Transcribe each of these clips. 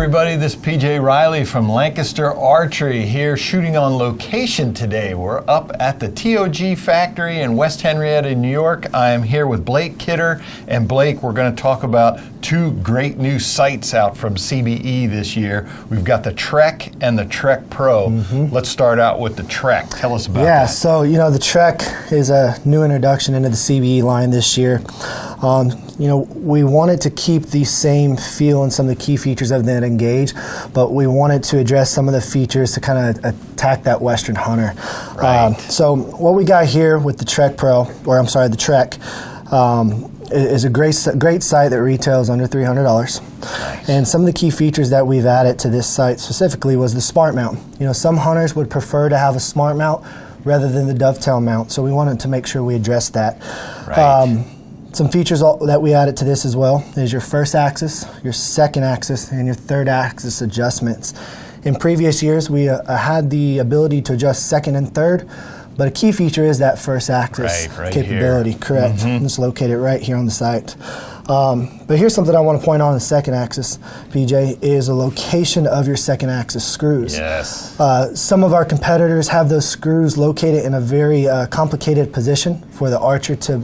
everybody, this is PJ Riley from Lancaster Archery here shooting on location today. We're up at the TOG factory in West Henrietta, New York. I am here with Blake Kidder, and Blake, we're going to talk about two great new sights out from CBE this year. We've got the Trek and the Trek Pro. Let's start out with the Trek. Tell us about that. Yeah, so the Trek is a new introduction into the CBE line this year. We wanted to keep the same feel and some of the key features of the Engage, but we wanted to address some of the features to kind of attack that Western hunter. Right. So what we got here with the Trek Pro, the Trek, is a great sight that retails under $300. Nice. And some of the key features that we've added to this sight specifically was the smart mount. Some hunters would prefer to have a smart mount rather than the dovetail mount, so we wanted to make sure we addressed that. Right. Some features that we added to this as well is your first axis, your second axis, and your third axis adjustments. In previous years, we had the ability to adjust second and third, but a key feature is that first axis right capability. Here. Correct. It's located right here on the site. But here's something I want to point on the second axis, PJ, is the location of your second axis screws. Yes. Some of our competitors have those screws located in a very complicated position for the archer to,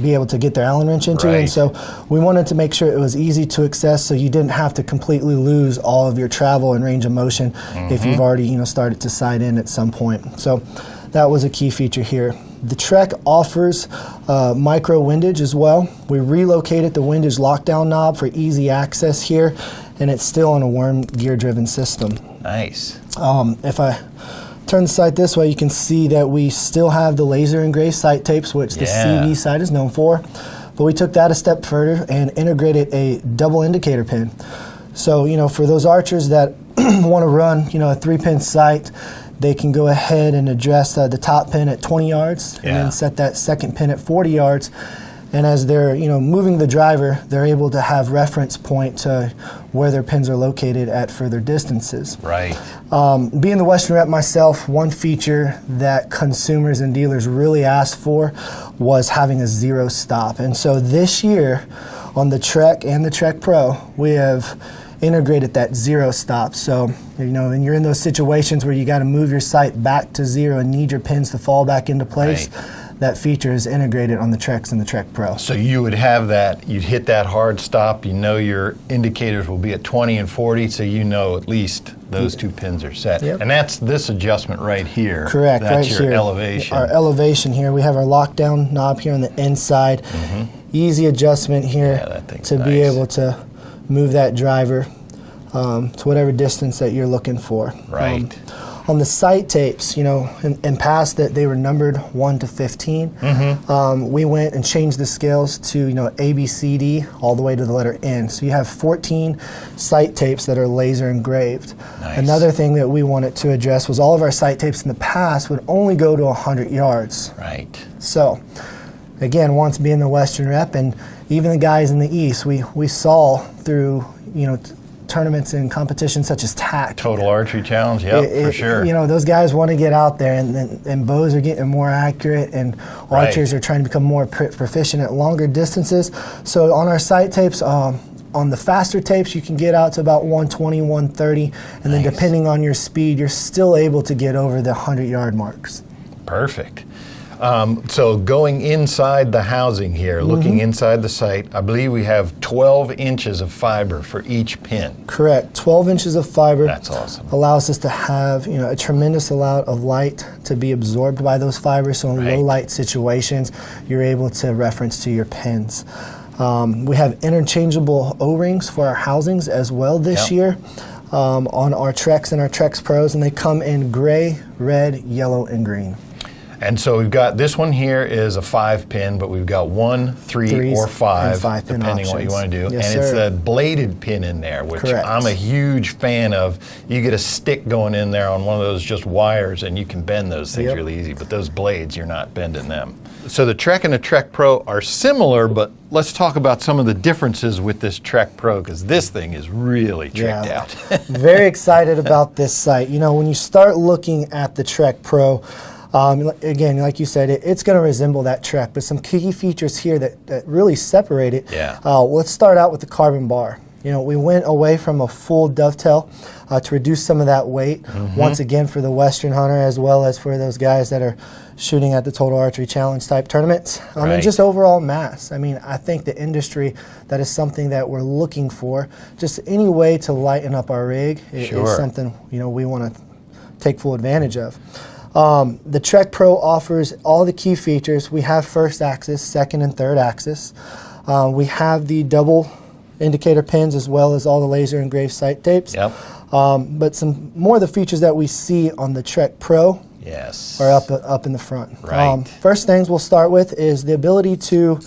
be able to get their Allen wrench into. Right. And so we wanted to make sure it was easy to access so you didn't have to completely lose all of your travel and range of motion if you've already started to sight in at some point. So that was a key feature here. The Trek offers micro windage as well. We relocated the windage lockdown knob for easy access here, and it's still on a worm gear driven system. Nice. If I turn the sight this way, you can see that we still have the laser engraved sight tapes, which the CB sight is known for, but we took that a step further and integrated a double indicator pin. So, for those archers that want to run, a 3-pin sight, they can go ahead and address the top pin at 20 yards and then set that second pin at 40 yards. And as they're, moving the driver, they're able to have reference point to where their pins are located at further distances. Right. Being the Western rep myself, one feature that consumers and dealers really asked for was having a zero stop. And so this year on the Trek and the Trek Pro, we have integrated that zero stop. So, when you're in those situations where you got to move your sight back to zero and need your pins to fall back into place, that feature is integrated on the Treks and the Trek Pro. So you would have that, you'd hit that hard stop, your indicators will be at 20 and 40, so at least those two pins are set. Yep. And that's this adjustment right here. Correct, that's right your here. elevation. Our elevation here, we have our lockdown knob here on the inside. Easy adjustment here to be able to move that driver to whatever distance that you're looking for. Right. On the sight tapes, in past that they were numbered 1 to 15. We went and changed the scales to, A, B, C, D, all the way to the letter N. So you have 14 sight tapes that are laser engraved. Nice. Another thing that we wanted to address was all of our sight tapes in the past would only go to 100 yards. Right. So, again, once being the Western rep, and even the guys in the East, we saw through, tournaments and competitions such as TAC. Total Archery Challenge, for sure. Those guys want to get out there, and bows are getting more accurate, and archers are trying to become more proficient at longer distances. So on our sight tapes, on the faster tapes, you can get out to about 120, 130, and then depending on your speed, you're still able to get over the 100-yard marks. Perfect. So going inside the housing here, looking inside the sight, I believe we have 12 inches of fiber for each pin. Correct. 12 inches of fiber. That's awesome. Allows us to have a tremendous amount of light to be absorbed by those fibers. So in low light situations, you're able to reference to your pins. We have interchangeable O-rings for our housings as well this year on our Treks and our Treks Pros, and they come in gray, red, yellow, and green. And so we've got, this one here is a 5-pin, but we've got 1, 3, or 5, depending on what you want to do. Yes, and it's the bladed pin in there, which I'm a huge fan of. You get a stick going in there on one of those just wires, and you can bend those things really easy. But those blades, you're not bending them. So the Trek and the Trek Pro are similar, but let's talk about some of the differences with this Trek Pro, because this thing is really tricked out. Very excited about this sight. When you start looking at the Trek Pro, again, like you said, it's going to resemble that Trek, but some key features here that really separate it. Yeah. Let's start out with the carbon bar. we went away from a full dovetail to reduce some of that weight, once again for the Western hunter as well as for those guys that are shooting at the Total Archery Challenge type tournaments. And just overall mass. I mean, I think the industry, that is something that we're looking for. Just any way to lighten up our rig is something, we want to take full advantage of. The Trek Pro offers all the key features. We have first axis, second and third axis. We have the double indicator pins as well as all the laser engraved sight tapes. But some more of the features that we see on the Trek Pro are up in the front. First things we'll start with is the ability to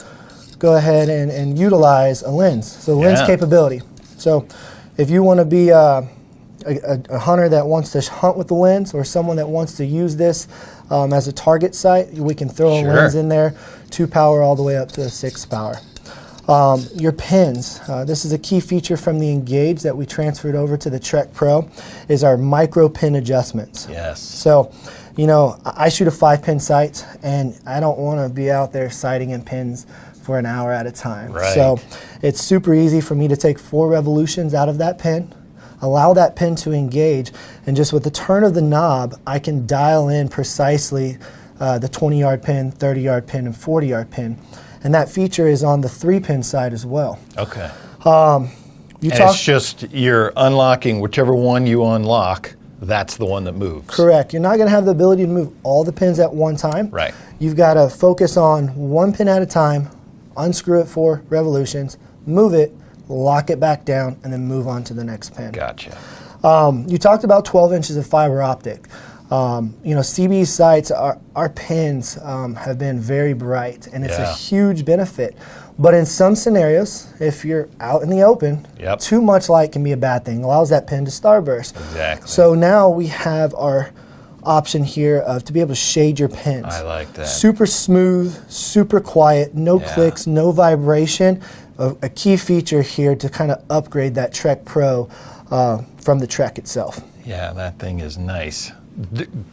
go ahead and utilize a lens. So lens capability. So if you want to be a hunter that wants to hunt with the lens, or someone that wants to use this as a target sight, we can throw a lens in there, 2 power all the way up to a 6 power. Your pins, this is a key feature from the Engage that we transferred over to the Trek Pro, is our micro pin adjustments. So, I shoot a 5-pin sight, and I don't want to be out there sighting in pins for an hour at a time. So it's super easy for me to take 4 revolutions out of that pin, allow that pin to engage, and just with the turn of the knob, I can dial in precisely the 20-yard pin, 30-yard pin, and 40-yard pin. And that feature is on the 3-pin side as well. It's just you're unlocking whichever one you unlock, that's the one that moves. Correct. You're not going to have the ability to move all the pins at one time. You've got to focus on 1 pin at a time, unscrew it 4 revolutions, move it, lock it back down, and then move on to the next pin. You talked about 12 inches of fiber optic. CB sights, our pins have been very bright, and it's a huge benefit. But in some scenarios, if you're out in the open, too much light can be a bad thing. It allows that pin to starburst. So now we have our option here of to be able to shade your pins. I like that. Super smooth, super quiet, no clicks, no vibration. A key feature here to kind of upgrade that Trek Pro from the Trek itself. Yeah, that thing is nice.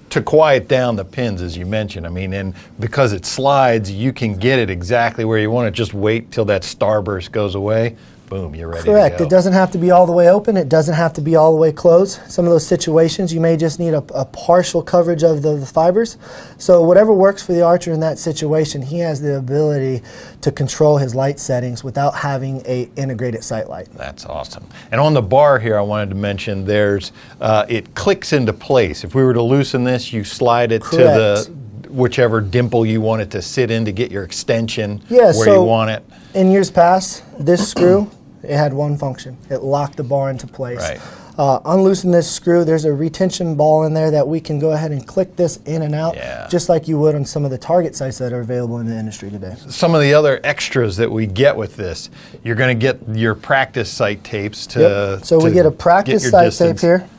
To quiet down the pins, as you mentioned, and because it slides, you can get it exactly where you want it. Just wait till that starburst goes away. Boom, you're ready to go. It doesn't have to be all the way open. It doesn't have to be all the way closed. Some of those situations, you may just need a partial coverage of the fibers. So whatever works for the archer in that situation, he has the ability to control his light settings without having a integrated sight light. That's awesome. And on the bar here, I wanted to mention there's, it clicks into place. If we were to loosen this, you slide it to the whichever dimple you want it to sit in to get your extension where you want it. In years past, this screw, it had one function. It locked the bar into place. Unloosen this screw, there's a retention ball in there that we can go ahead and click this in and out, just like you would on some of the target sites that are available in the industry today. Some of the other extras that we get with this, you're going to get your practice sight tapes to So we get a practice sight tape here.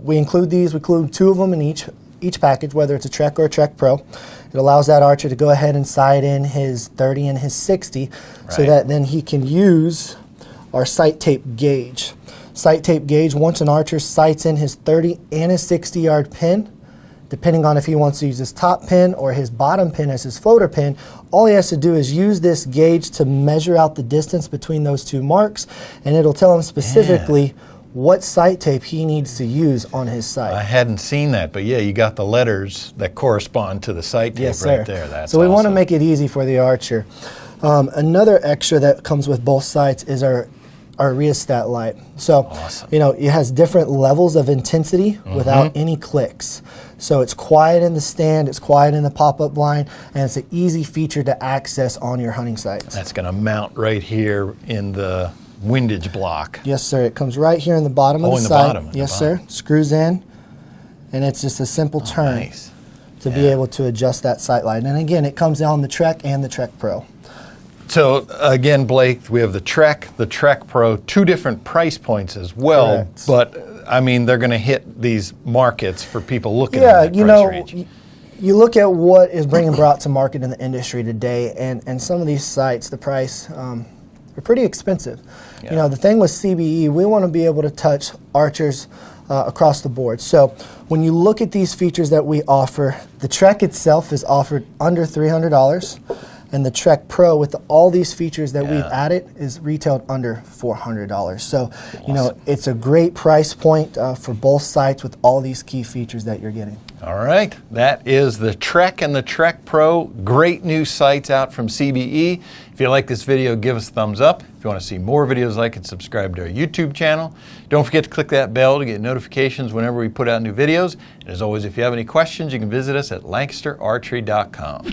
We include these. We include 2 of them in each package, whether it's a Trek or a Trek Pro. It allows that archer to go ahead and sight in his 30 and his 60 so that then he can use our sight tape gauge. Sight tape gauge, once an archer sights in his 30 and his 60-yard pin, depending on if he wants to use his top pin or his bottom pin as his floater pin, all he has to do is use this gauge to measure out the distance between those 2 marks, and it'll tell him specifically what sight tape he needs to use on his sight. I hadn't seen that, but you got the letters that correspond to the sight tape right there. That's so we want to make it easy for the archer. Another extra that comes with both sights is our rheostat light. So, it has different levels of intensity without any clicks. So it's quiet in the stand, it's quiet in the pop-up blind, and it's an easy feature to access on your hunting sites. That's going to mount right here in the windage block. Yes, sir. It comes right here in the bottom of the sight. Yes, sir. Screws in, and it's just a simple turn to be able to adjust that sight light. And again, it comes on the Trek and the Trek Pro. So again, Blake, we have the Trek Pro, 2 different price points as well. But they're going to hit these markets for people looking at that price range. You look at what is being brought to market in the industry today, and some of these sites, the price, are pretty expensive. The thing with CBE, we want to be able to touch archers across the board. So when you look at these features that we offer, the Trek itself is offered under $300. And the Trek Pro, with all these features that we've added, is retailed under $400. So, you know, it's a great price point for both sights with all these key features that you're getting. All right, that is the Trek and the Trek Pro. Great new sights out from CBE. If you like this video, give us a thumbs up. If you want to see more videos like it, subscribe to our YouTube channel. Don't forget to click that bell to get notifications whenever we put out new videos. And as always, if you have any questions, you can visit us at LancasterArchery.com.